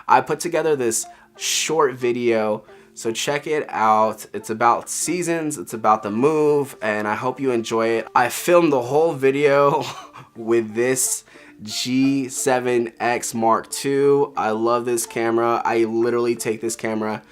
I put together this short video, so check it out. It's about seasons, it's about the move, and I hope you enjoy it. I filmed the whole video with this G7X Mark II. I love this camera. I literally take this camera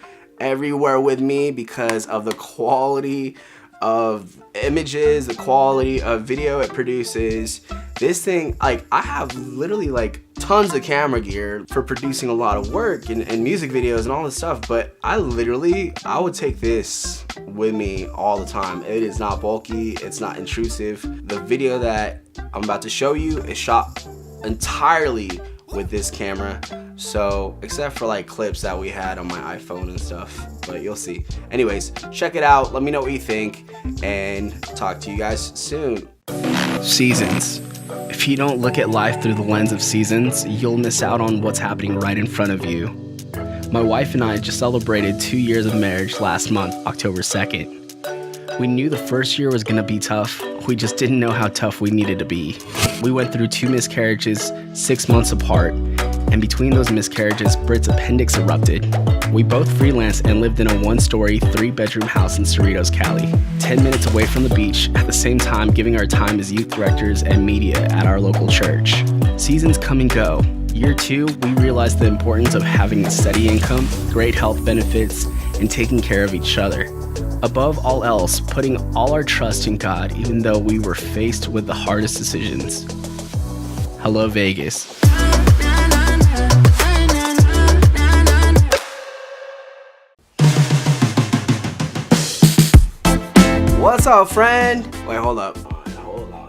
everywhere with me because of the quality of images, the quality of video it produces. This thing, like, I have literally like tons of camera gear for producing a lot of work and music videos and all this stuff, but I would take this with me all the time. It is not bulky, it's not intrusive. The video that I'm about to show you is shot entirely with this camera, so except for like clips that we had on my iPhone and stuff, but you'll see. Anyways, check it out, let me know what you think, and talk to you guys soon. Seasons. If you don't look at life through the lens of seasons, you'll miss out on what's happening right in front of you. My wife and I just celebrated 2 years of marriage last month, October 2nd. We knew the first year was gonna be tough, we just didn't know how tough we needed to be. We went through 2 miscarriages 6 months apart, and between those miscarriages, Britt's appendix erupted. We both freelanced and lived in a 1-story, 3-bedroom house in Cerritos, Cali, 10 minutes away from the beach, at the same time giving our time as youth directors and media at our local church. Seasons come and go. Year 2, we realized the importance of having a steady income, great health benefits, and taking care of each other. Above all else, putting all our trust in God, even though we were faced with the hardest decisions. Hello, Vegas. What's up, friend? Wait, hold up. Hold on.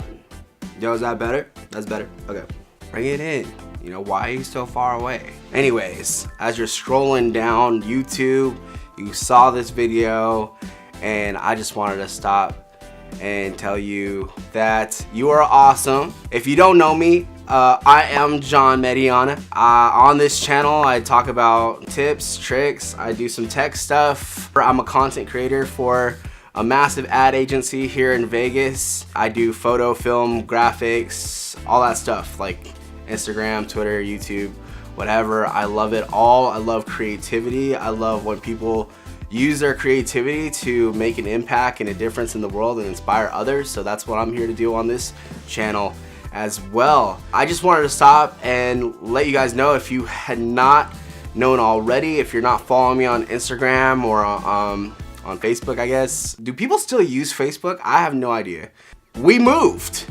Yo, is that better? That's better? Okay. Bring it in. You know, why are you so far away? Anyways, as you're scrolling down YouTube, you saw this video, and I just wanted to stop and tell you that you are awesome. If you don't know me, I am John Mediana. On this channel, I talk about tips, tricks, I do some tech stuff. I'm a content creator for a massive ad agency here in Vegas. I do photo, film, graphics, all that stuff, like Instagram, Twitter, YouTube, whatever. I love it all. I love creativity. I love when people use their creativity to make an impact and a difference in the world and inspire others. So that's what I'm here to do on this channel as well. I just wanted to stop and let you guys know, if you had not known already, if you're not following me on Instagram or on Facebook, I guess. Do people still use Facebook? I have no idea. We moved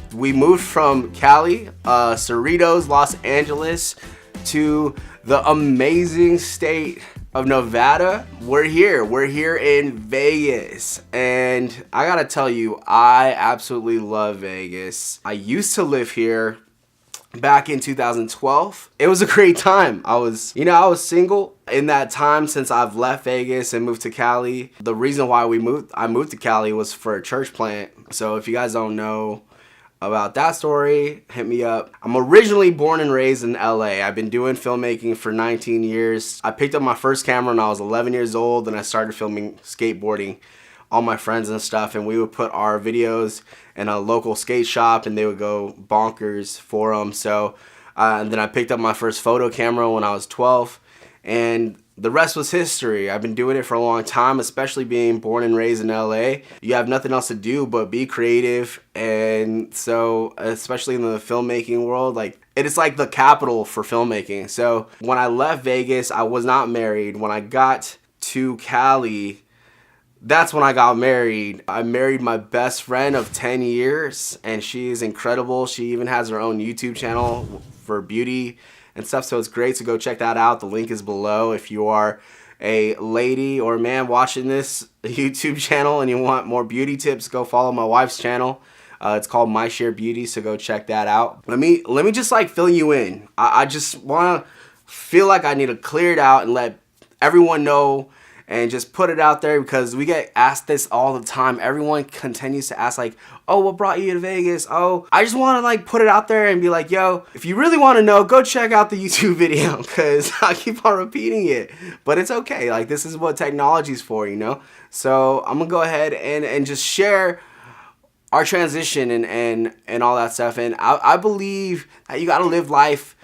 from Cali, Cerritos, Los Angeles, to the amazing state of Nevada. We're here in Vegas, and I gotta tell you, I absolutely love Vegas. I used to live here back in 2012. It was a great time. I was single in that time since I've left Vegas and moved to Cali. The reason why I moved to Cali was for a church plant. So if you guys don't know about that story, hit me up. I'm originally born and raised in LA. I've been doing filmmaking for 19 years. I picked up my first camera when I was 11 years old, and I started filming skateboarding, all my friends and stuff, and we would put our videos in a local skate shop and they would go bonkers for them. So and then I picked up my first photo camera when I was 12, and the rest was history. I've been doing it for a long time, especially being born and raised in LA. You have nothing else to do but be creative, and so especially in the filmmaking world, like it is like the capital for filmmaking. So when I left Vegas, I was not married. When I got to Cali, that's when I got married. I married my best friend of 10 years, and she is incredible. She even has her own YouTube channel for beauty and stuff, so it's great to go check that out. The link is below. If you are a lady or a man watching this YouTube channel and you want more beauty tips, go follow my wife's channel. It's called My Share Beauty, so go check that out. Let me just like fill you in. I just want to feel like I need to clear it out and let everyone know and just put it out there, because we get asked this all the time. Everyone continues to ask, like, oh, what brought you to Vegas? Oh, I just want to like put it out there and be like, yo, if you really want to know, go check out the YouTube video, because I keep on repeating it, but it's okay. Like, this is what technology's for, you know? So I'm gonna go ahead and just share our transition and all that stuff. And I believe that you gotta live life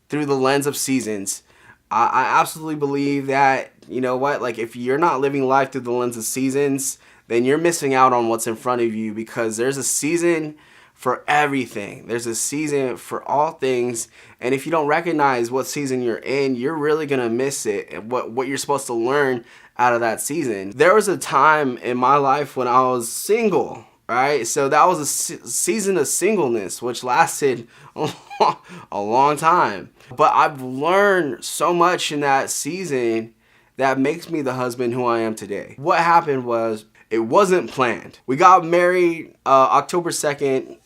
through the lens of seasons. I absolutely believe that, you know what, like if you're not living life through the lens of seasons, then you're missing out on what's in front of you, because there's a season for everything. There's a season for all things. And if you don't recognize what season you're in, you're really going to miss it and what you're supposed to learn out of that season. There was a time in my life when I was single, right? So that was a season of singleness, which lasted a long time. But I've learned so much in that season that makes me the husband who I am today. What happened was, it wasn't planned. We got married October 2nd,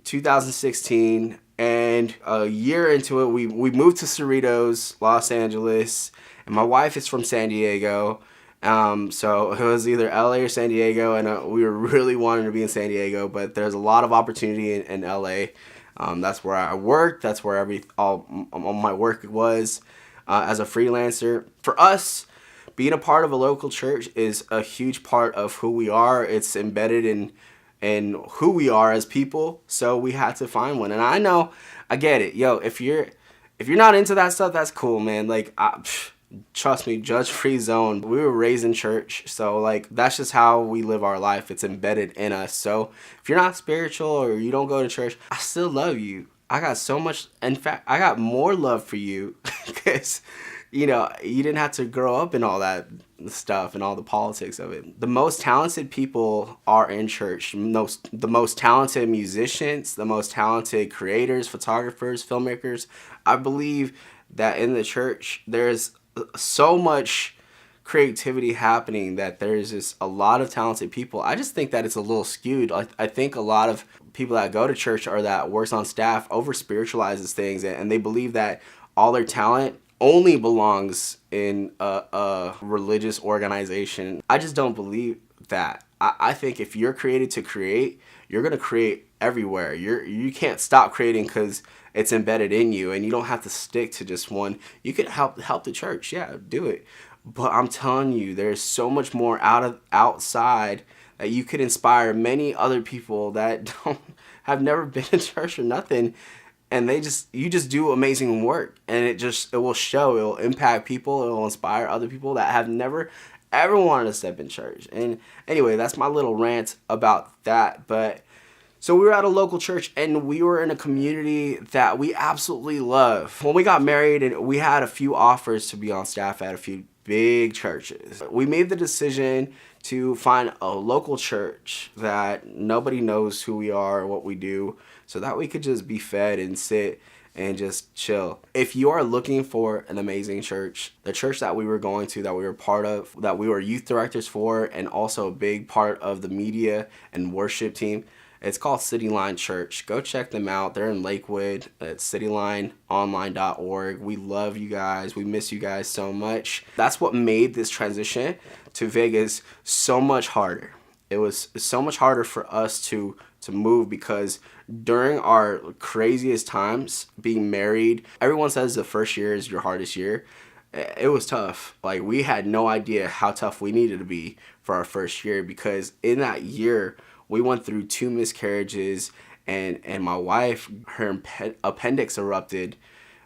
2016, and a year into it, we moved to Cerritos, Los Angeles, and my wife is from San Diego. So it was either LA or San Diego, and we were really wanting to be in San Diego, but there's a lot of opportunity in LA. That's where I worked. That's where all my work was as a freelancer. For us, being a part of a local church is a huge part of who we are. It's embedded in who we are as people. So we had to find one. And I get it. Yo, if you're not into that stuff, that's cool, man. Like, trust me, judge-free zone. We were raised in church, so like that's just how we live our life. It's embedded in us. So if you're not spiritual or you don't go to church, I still love you. I got so much. In fact, I got more love for you because, you know, you didn't have to grow up in all that stuff and all the politics of it. The most talented people are in church. The most talented musicians, the most talented creators, photographers, filmmakers. I believe that in the church, there's so much creativity happening that there's just a lot of talented people. I just think that it's a little skewed. I think a lot of people that go to church or that works on staff over spiritualizes things, and they believe that all their talent only belongs in a religious organization. I just don't believe that. I think if you're created to create, you're gonna create everywhere. You can't stop creating because it's embedded in you, and you don't have to stick to just one. You can help the church, yeah, do it. But I'm telling you, there's so much more outside that you could inspire many other people that have never been to church or nothing, and you just do amazing work, and it will show. It will impact people. It will inspire other people that have never ever wanted to step in church. And anyway, that's my little rant about that. But so we were at a local church, and we were in a community that we absolutely love. When we got married, and we had a few offers to be on staff at a few big churches, we made the decision to find a local church that nobody knows who we are or what we do, so that we could just be fed and sit and just chill. If you are looking for an amazing church, the church that we were going to, that we were part of, that we were youth directors for, and also a big part of the media and worship team, it's called Cityline Church. Go check them out. They're in Lakewood at citylineonline.org. We love you guys. We miss you guys so much. That's what made this transition to Vegas so much harder. It was so much harder for us to move, because during our craziest times, being married, everyone says the first year is your hardest year. It was tough. Like, we had no idea how tough we needed to be for our first year, because in that year, we went through 2 miscarriages, and my wife, her appendix erupted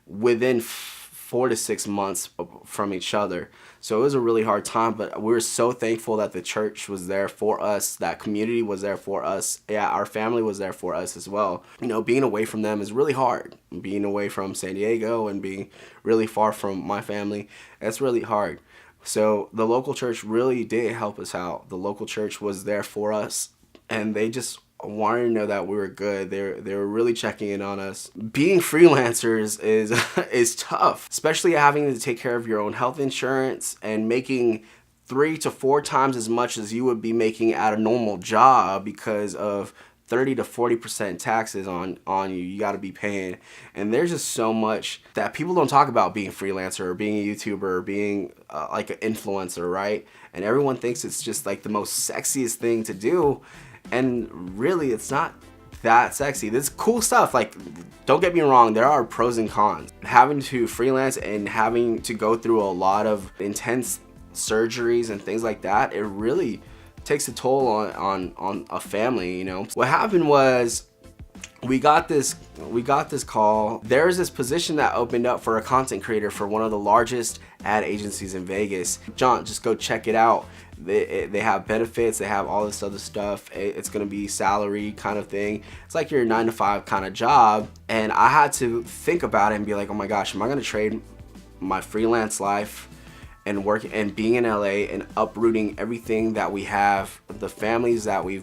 within 4 to 6 months from each other. So it was a really hard time, but we were so thankful that the church was there for us, that community was there for us. Yeah, our family was there for us as well. You know, being away from them is really hard. Being away from San Diego and being really far from my family, it's really hard. So the local church really did help us out. The local church was there for us, and they just wanted to know that we were good. They were really checking in on us. Being freelancers is tough, especially having to take care of your own health insurance and making 3 to 4 times as much as you would be making at a normal job because of 30 to 40% taxes on you. You got to be paying. And there's just so much that people don't talk about being a freelancer or being a YouTuber or being like an influencer, right? And everyone thinks it's just like the most sexiest thing to do. And really, it's not that sexy. There's cool stuff. Like, don't get me wrong, there are pros and cons. Having to freelance and having to go through a lot of intense surgeries and things like that, it really takes a toll on a family, you know. What happened was, we got this call. There's this position that opened up for a content creator for one of the largest ad agencies in Vegas. John, just go check it out. They have benefits, they have all this other stuff. It's gonna be salary kind of thing. It's like your 9-to-5 kind of job. And I had to think about it and be like, oh my gosh, am I gonna trade my freelance life and working and being in LA and uprooting everything that we have, the family that we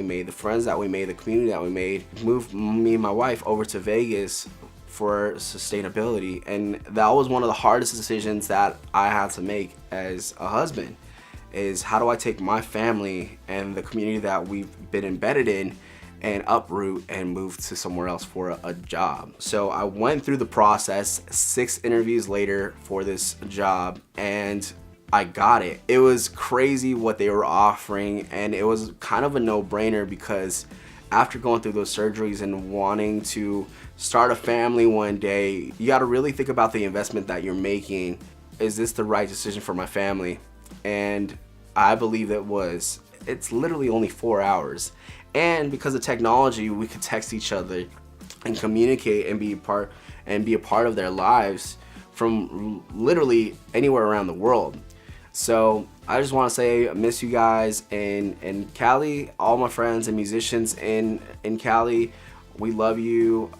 made, the friends that we made, the community that we made, move me and my wife over to Vegas for sustainability? And that was one of the hardest decisions that I had to make as a husband, is how do I take my family and the community that we've been embedded in and uproot and move to somewhere else for a job. So I went through the process, 6 interviews later for this job, and I got it. It was crazy what they were offering, and it was kind of a no-brainer because after going through those surgeries and wanting to start a family one day, you got to really think about the investment that you're making. Is this the right decision for my family? And I believe it was. It's literally only 4 hours. And because of technology, we could text each other and communicate and be a part of their lives from literally anywhere around the world. So I just want to say I miss you guys in Cali, all my friends and musicians in Cali. We love you.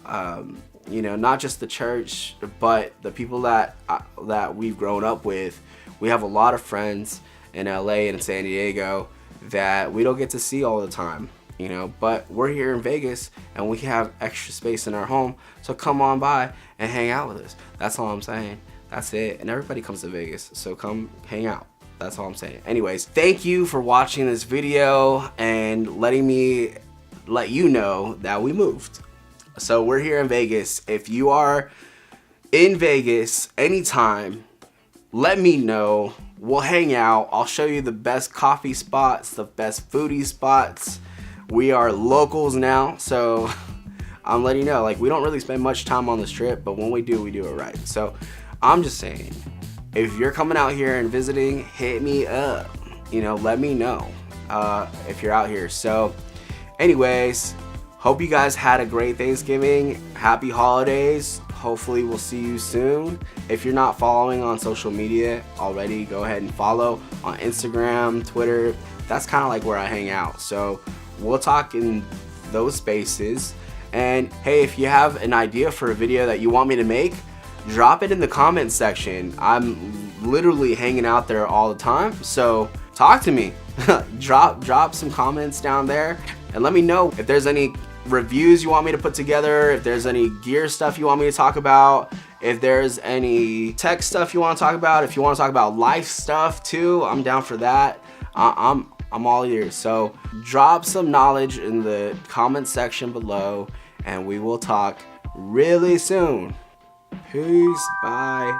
You know, not just the church, but the people that we've grown up with. We have a lot of friends in LA and San Diego that we don't get to see all the time, you know, but we're here in Vegas and we have extra space in our home, so come on by and hang out with us. That's all I'm saying. That's it. And everybody comes to Vegas, so come hang out. That's all I'm saying. Anyways, thank you for watching this video and letting me let you know that we moved. So we're here in Vegas. If you are in Vegas anytime, let me know. We'll hang out. I'll show you the best coffee spots, the best foodie spots. We are locals now, so I'm letting you know, like, we don't really spend much time on this trip, but when we do it right. So I'm just saying, if you're coming out here and visiting, hit me up. You know, let me know if you're out here. So anyways, hope you guys had a great Thanksgiving. Happy holidays. Hopefully we'll see you soon. If you're not following on social media already, go ahead and follow on Instagram, Twitter. That's kind of like where I hang out. So we'll talk in those spaces. And hey, if you have an idea for a video that you want me to make, drop it in the comment section. I'm literally hanging out there all the time, so talk to me. drop some comments down there and let me know if there's any reviews you want me to put together, if there's any gear stuff you want me to talk about, if there's any tech stuff you want to talk about, if you want to talk about life stuff too, I'm down for that. I'm all ears. So drop some knowledge in the comment section below and we will talk really soon. Peace. Bye.